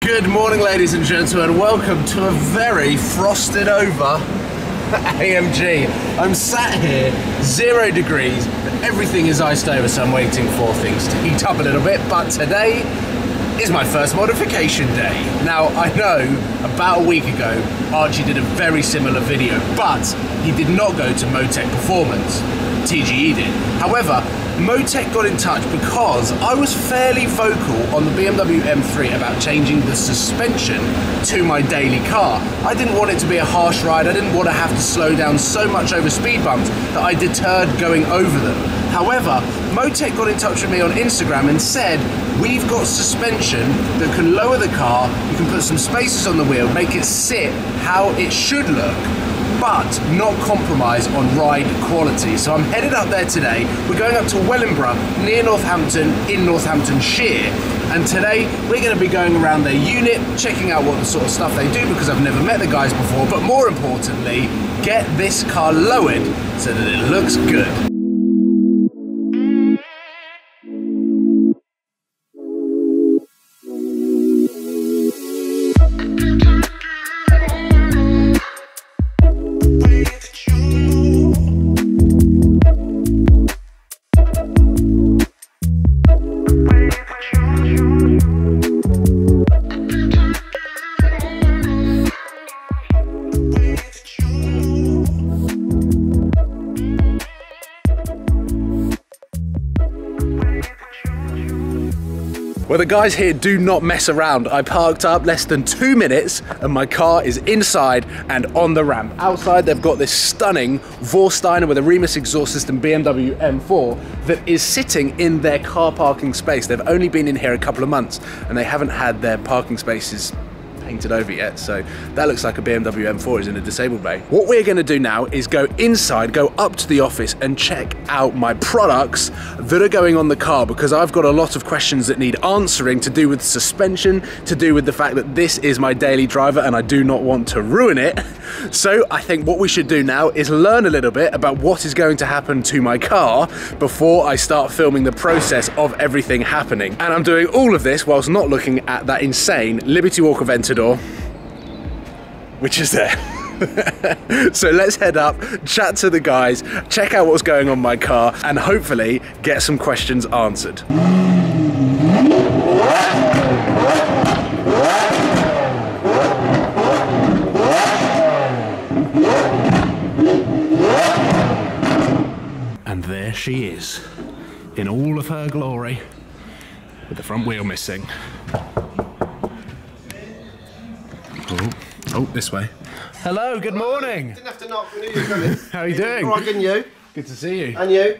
Good morning, ladies and gentlemen. Welcome to a very frosted over AMG. I'm sat here, 0 degrees, everything is iced over, so I'm waiting for things to heat up a little bit, but today is my first modification day. Now, I know about a week ago, Archie did a very similar video, but he did not go to Motec Performance. TGE did. However, Motec got in touch because I was fairly vocal on the BMW M3 about changing the suspension to my daily car. I didn't want it to be a harsh ride. I didn't want to have to slow down so much over speed bumps that I deterred going over them. However, Motec got in touch with me on Instagram and said, we've got suspension that can lower the car, you can put some spaces on the wheel, make it sit how it should look, but not compromise on ride quality. So I'm headed up there today. We're going up to Wellingborough, near Northampton, in Northamptonshire. And today we're going to be going around their unit, checking out what the sort of stuff they do, because I've never met the guys before, but more importantly, get this car lowered so that it looks good. Well, the guys here do not mess around. I parked up less than 2 minutes and my car is inside and on the ramp. Outside, they've got this stunning Vorsteiner with a Remus exhaust system BMW M4 that is sitting in their car parking space. They've only been in here a couple of months and they haven't had their parking spaces painted over yet, so that looks like a BMW M4 is in a disabled bay. What we're going to do now is go inside, go up to the office and check out my products that are going on the car, because I've got a lot of questions that need answering to do with suspension, to do with the fact that this is my daily driver and I do not want to ruin it. So I think what we should do now is learn a little bit about what is going to happen to my car before I start filming the process of everything happening. And I'm doing all of this whilst not looking at that insane Liberty Walker Ventador, which is there. So let's head up, chat to the guys, check out what's going on my car, and hopefully get some questions answered. And there she is, in all of her glory, with the front wheel missing. Oh, this way. Hello, good morning. Didn't have to knock, we knew you were coming. How are you doing? All right, good, and you? Good to see you. And you?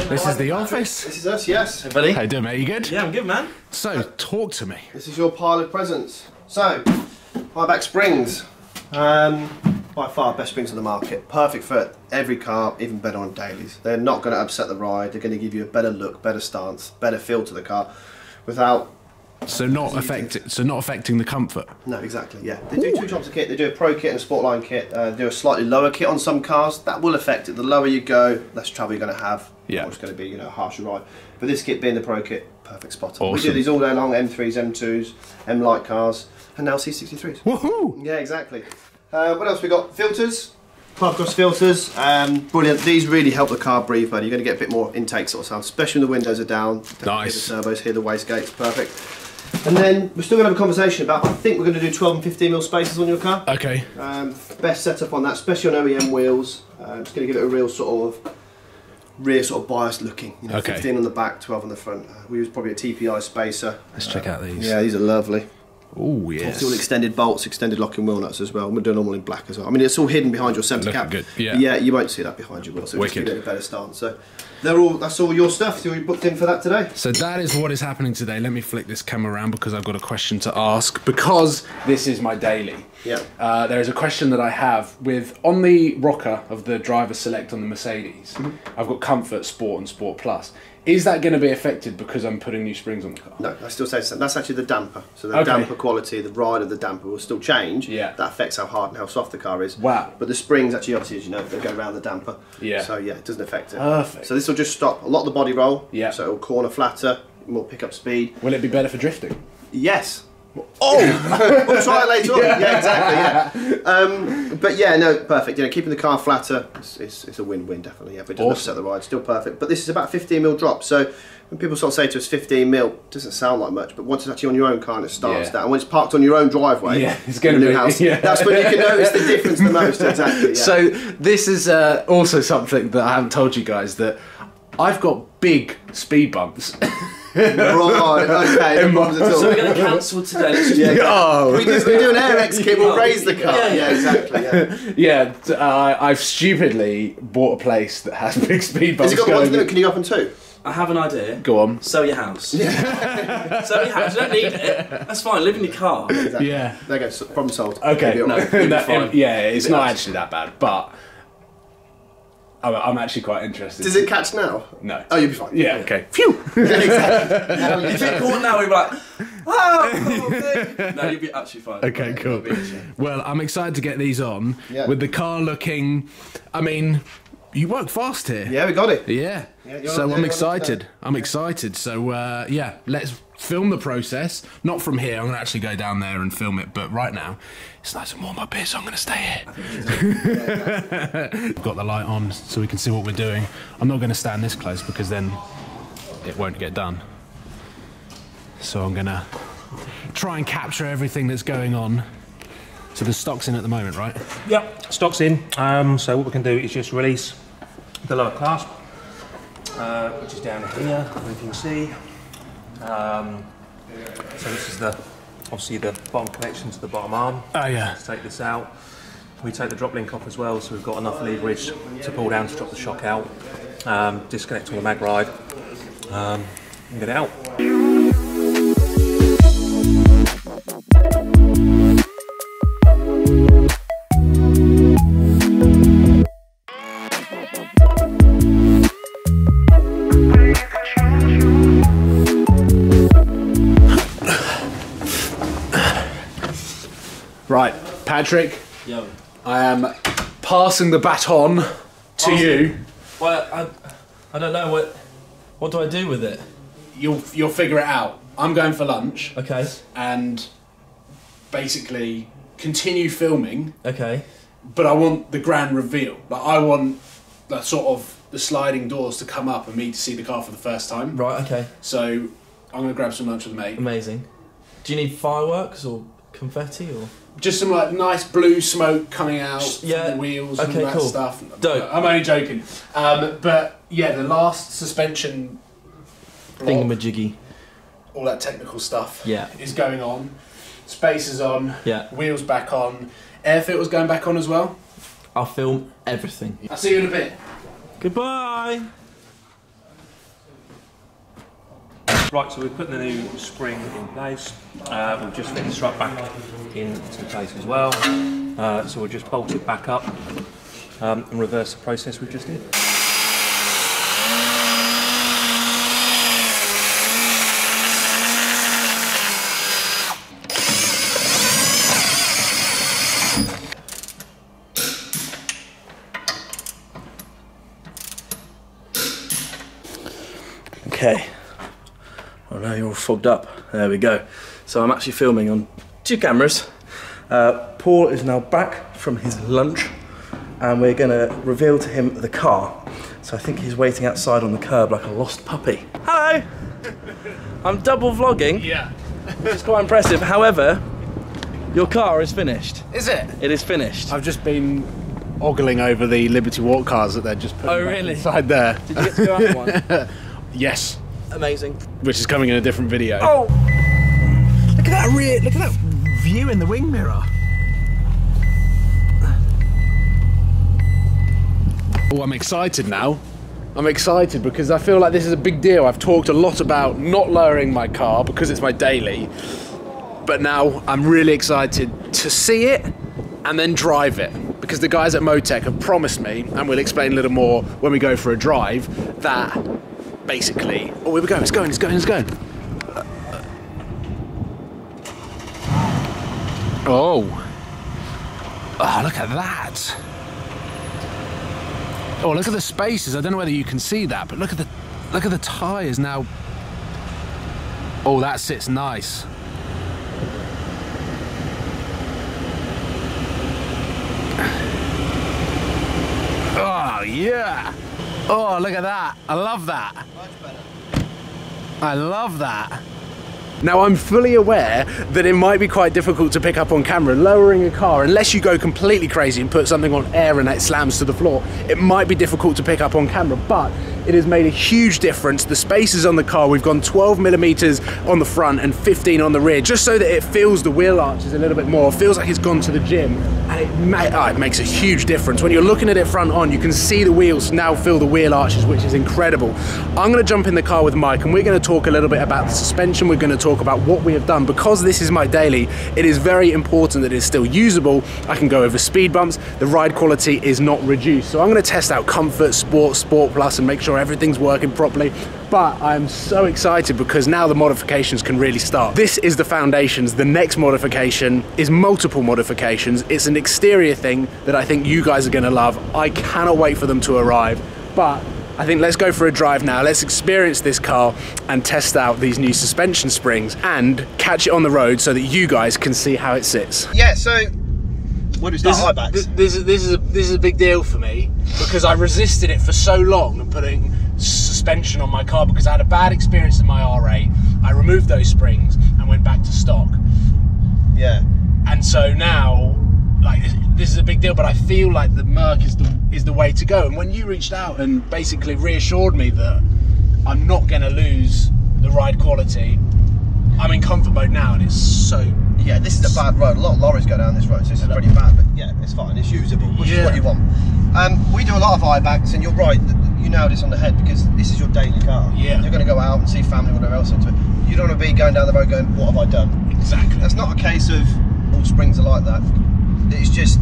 This is the office. This is us, yes. Hey buddy. How you doing, mate? You good? Yeah, I'm good, man. So, talk to me. This is your pile of presents. So, high-back springs. By far best springs on the market. Perfect for every car, even better on dailies. They're not going to upset the ride. They're going to give you a better look, better stance, better feel to the car without... So not affecting the comfort? No, exactly, yeah. They do two types of kit. They do a Pro kit and a Sportline kit. They do a slightly lower kit on some cars. That will affect it. The lower you go, less trouble you're going to have. Yeah. Or it's going to be, you know, a harsher ride. But this kit being the Pro kit, perfect spot on. Awesome. We do these all day long, M3s, M2s, M-Light cars, and now C63s. Woohoo! Yeah, exactly. What else we got? Filters. Supercars filters, brilliant. These really help the car breathe, buddy. You're going to get a bit more intake sort of sound, especially when the windows are down. Nice. Hear the turbos, hear the wastegates, perfect. And then we're still going to have a conversation about, I think we're going to do 12 and 15mm spaces on your car. Okay. Best setup on that, especially on OEM wheels. Just going to give it a real sort of rear sort of biased looking. You know, okay. 15 on the back, 12 on the front. We use probably a TPI spacer. Let's check out these. Yeah, these are lovely. Oh yes. Obviously all extended bolts, extended locking wheel nuts as well. We're doing them all in black as well. I mean, it's all hidden behind your centre cap. Good. Yeah. But yeah, you won't see that behind your wheel, so just give it a better stance. So that's all your stuff. So you booked in for that today. So that is what is happening today. Let me flick this camera around because I've got a question to ask, because this is my daily. Yeah. There is a question that I have with, on the rocker of the driver select on the Mercedes, I've got Comfort, Sport and Sport Plus. Is that going to be affected because I'm putting new springs on the car? No, I still say that's actually the damper. So the damper quality, the ride of the damper will still change. Yeah. That affects how hard and how soft the car is. Wow. But the springs actually, obviously, as you know, they go around the damper. Yeah. So yeah, it doesn't affect it. Perfect. So this will just stop a lot of the body roll. Yeah. So it will corner flatter, more pick up speed. Will it be better for drifting? Yes. Oh! We'll try it later on. Yeah, exactly, yeah. But yeah, no, perfect. You know, keeping the car flatter, it's a win-win, definitely, yeah. But it doesn't upset the ride, still perfect. But this is about 15mm drop, so when people sort of say to us 15mm, it doesn't sound like much, but once it's actually on your own car and it starts that, and when it's parked on your own driveway, it's going to be, house, that's when you can notice the difference the most, exactly, yeah. So this is also something that I haven't told you guys, that I've got big speed bumps. Right, okay, no problems at all. So we're going to cancel today. Let's just we do an AirX kit, we'll raise the car. Yeah, exactly. Yeah, I've stupidly bought a place that has big speed bumps. Has it got one to do? Can you go up on two? I have an idea. Go on. Sell your house. Yeah. Sell your house. You don't need it. That's fine. Live in your car. Exactly. Yeah. There you go. Problem solved. Okay. No, it's not actually that bad, but I'm actually quite interested. Does it catch now? No. Oh, you'll be fine. Yeah. Okay. Phew. Exactly. If you caught now, we'd be like, oh, no, you'll be actually fine. Okay, cool. Well, I'm excited to get these on with the car looking. I mean, you work fast here. Yeah, we got it. Yeah. So I'm excited. I'm excited. So yeah, let's film the process. Not from here. I'm gonna actually go down there and film it. But right now, it's nice and warm up here, so I'm gonna stay here. Got the light on so we can see what we're doing. I'm not gonna stand this close because then it won't get done. So I'm gonna try and capture everything that's going on. So the stock's in at the moment, right? Yep, stock's in. So what we can do is just release the lower clasp, which is down here, as you can see. So this is obviously the bottom connection to the bottom arm. Oh yeah. Let's take this out. We take the drop link off as well, so we've got enough leverage to pull down to drop the shock out. Disconnect all the mag ride and get it out. Right, Patrick. Yo. I am passing the baton to you. Well, I don't know what do I do with it? You'll figure it out. I'm going for lunch. Okay. And basically continue filming. Okay. But I want the grand reveal. Like I want the sort of the sliding doors to come up and me to see the car for the first time. Right. Okay. So I'm gonna grab some lunch with a mate. Amazing. Do you need fireworks or confetti or? Just some like nice blue smoke coming out from the wheels and all that cool. stuff. Dope. I'm only joking. But yeah, the last suspension Thingamajiggy. all that technical stuff is going on. Space is on, wheels back on, air filter's going back on as well. I'll film everything. I'll see you in a bit. Goodbye! Right, so we've put the new spring in place. We've just fit the strut back into place as well. So we'll just bolt it back up and reverse the process we just did. Okay. Oh no, you're all fogged up. There we go. So I'm actually filming on 2 cameras. Paul is now back from his lunch and we're gonna reveal to him the car. So I think he's waiting outside on the curb like a lost puppy. Hello! I'm double vlogging. Yeah. Which is quite impressive. However, your car is finished. Is it? It is finished. I've just been ogling over the Liberty Walk cars that they're just putting inside there. Did you get to go out in one? Yes. Amazing. Which is coming in a different video. Oh! Look at that look at that view in the wing mirror. Oh, I'm excited now. I'm excited because I feel like this is a big deal. I've talked a lot about not lowering my car because it's my daily, but now I'm really excited to see it and then drive it, because the guys at Motec have promised me, and we'll explain a little more when we go for a drive, that basically, oh, here we go, it's going. Oh, look at that. Oh, look at the spaces. I don't know whether you can see that, but look at the tyres now. Oh, that sits nice. Oh, look at that. I love that. Much better. I love that. Now, I'm fully aware that it might be quite difficult to pick up on camera. Lowering a car, unless you go completely crazy and put something on air and it slams to the floor, it might be difficult to pick up on camera, but it has made a huge difference. The spaces on the car, we've gone 12 millimeters on the front and 15 on the rear, just so that it feels the wheel arches a little bit more. It feels like it's gone to the gym, and it makes a huge difference. When you're looking at it front on, you can see the wheels now feel the wheel arches, which is incredible. I'm gonna jump in the car with Mike and we're gonna talk a little bit about the suspension. We're gonna talk about what we have done. Because this is my daily, it is very important that it's still usable. I can go over speed bumps. The ride quality is not reduced. So I'm gonna test out Comfort, Sport, Sport Plus, and make sure everything's working properly. But I'm so excited because now the modifications can really start. This is the foundations. The next modification is multiple modifications. It's an exterior thing that I think you guys are gonna love. I cannot wait for them to arrive. But I think let's go for a drive now. Let's experience this car and test out these new suspension springs and catch it on the road so that you guys can see how it sits. Yeah, so what is that? This is a big deal for me because I resisted it for so long and putting suspension on my car because I had a bad experience in my R8. I removed those springs and went back to stock. Yeah. And so now, like, this is a big deal, but I feel like the Merc is the way to go. And when you reached out and basically reassured me that I'm not going to lose the ride quality, I'm in comfort mode now, and it's so... Yeah, this is a bad road. A lot of lorries go down this road, so this is pretty bad, but yeah, it's fine. It's usable, which is what you want. We do a lot of I-backs, and you're right, you nailed this on the head, because this is your daily car. Yeah. You're going to go out and see family, whatever else into it. You don't want to be going down the road going, what have I done? Exactly. That's not a case of all springs are like that. It's just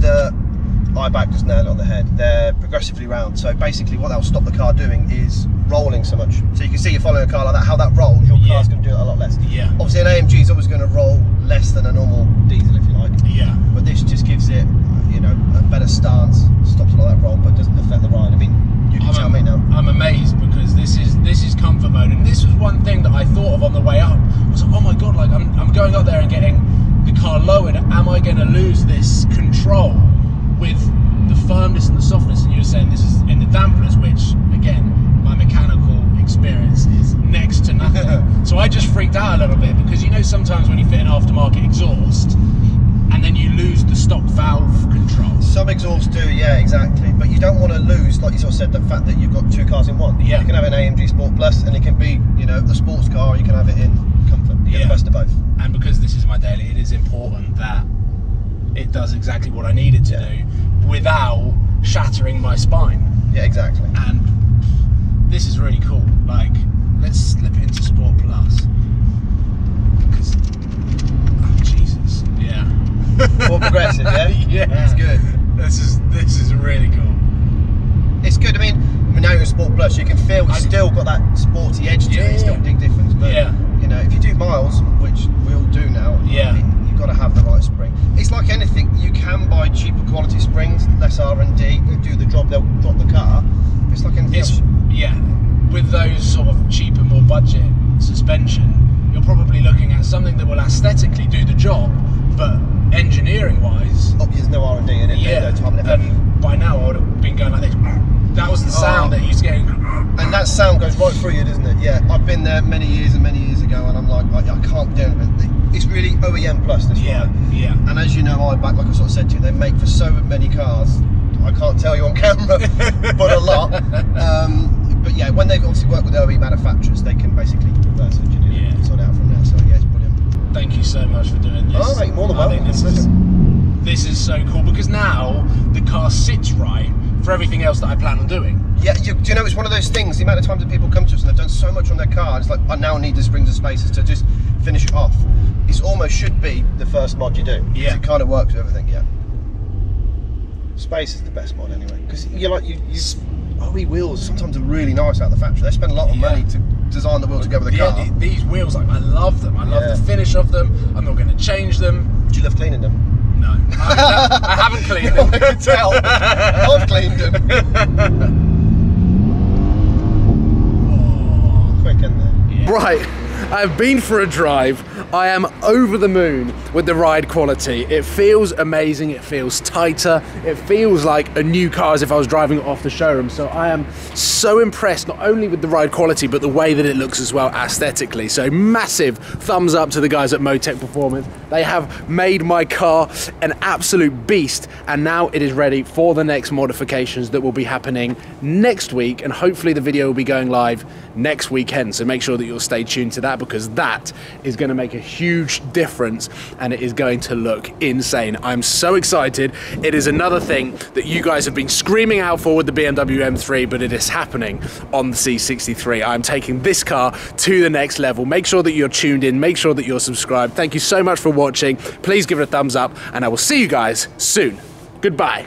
I-back just nailed it on the head. They're progressively round, so basically what that'll stop the car doing is rolling so much. So you can see you're following a car like that, how that rolls, your car's going to do it a lot less. Yeah. Obviously an AMG is always going to roll less than a normal diesel, if you like. Yeah. But this just gives it, you know, a better stance, stops a lot of that roll, but doesn't affect the ride. I mean, you can tell me now. I'm amazed because this is comfort mode, and this was one thing that I thought of on the way up. I was like, oh my god, like I'm going up there and getting the car lowered. Am I going to lose this control with the firmness and the softness? And you were saying this is in the dampeners, which again, my mechanical experience is next to nothing. So I just freaked out a little bit because you know sometimes when you fit an aftermarket exhaust and then you lose the stock valve control. Some exhausts do, yeah, exactly. But you don't want to lose, like you sort of said, the fact that you've got two cars in one. Yeah. You can have an AMG Sport Plus, and it can be, you know, the sports car, or you can have it in comfort. You get the best of both. And because this is my daily, it is important that it does exactly what I need it to do without shattering my spine. Yeah, exactly. And this is really cool. Like, let's slip it into Sport Plus. Because, oh, Jesus, yeah. More progressive, yeah? Yeah. It's good. This is really cool. It's good. I mean now you're in Sport Plus, you can feel you've still got that sporty edge to it. It's still a big difference. But, you know, if you do miles, which we all do now, you've got to have the right spring. It's like anything. You can buy cheaper quality springs, less R&D, do the job, they'll drop the car. It's like anything else. Yeah, with those sort of cheaper, more budget suspension, you're probably looking at something that will aesthetically do the job, but engineering-wise, there's no R&D in it. Yeah, no time and effort. and by now I would have been going like this. That was the sound that used to get. And that sound goes right through you, doesn't it? Yeah, I've been there many years and many years ago, and I'm like, I can't do it. It's really OEM plus this ride. Yeah. And as you know, I-Back, like I sort of said to you, they make for so many cars. I can't tell you on camera, but a lot. But yeah, when they've obviously worked with OE manufacturers, they can basically reverse engineer and sort it out from there. So yeah, it's brilliant. Thank you so much for doing this. Oh, mate, more than welcome. This is so cool because now the car sits right for everything else that I plan on doing. Yeah, do you know, it's one of those things, the amount of times that people come to us and they've done so much on their car, and it's like, I now need the springs and spaces to just finish it off. It almost should be the first mod you do. Yeah. It kind of works with everything, yeah. Space is the best mod anyway, because you're like, OE wheels sometimes are really nice out of the factory. They spend a lot of money to design the wheel to go with the car. These wheels, like, I love them. I love the finish of them. I'm not going to change them. Do you love cleaning them? No, I haven't cleaned them. I can tell. I've cleaned them. Oh. Quick, isn't it? Yeah. Right, I've been for a drive. I am over the moon with the ride quality. It feels amazing, it feels tighter, it feels like a new car as if I was driving it off the showroom. So I am so impressed, not only with the ride quality, but the way that it looks as well aesthetically. So massive thumbs up to the guys at Motec Performance. They have made my car an absolute beast, and now it is ready for the next modifications that will be happening next week, and hopefully the video will be going live next weekend. So make sure that you'll stay tuned to that, because that is going to make a huge difference and it is going to look insane. I'm so excited. It is another thing that you guys have been screaming out for with the BMW M3, but it is happening on the C63. I'm taking this car to the next level. Make sure that you're tuned in, make sure that you're subscribed. Thank you so much for watching. Please give it a thumbs up, and I will see you guys soon. Goodbye.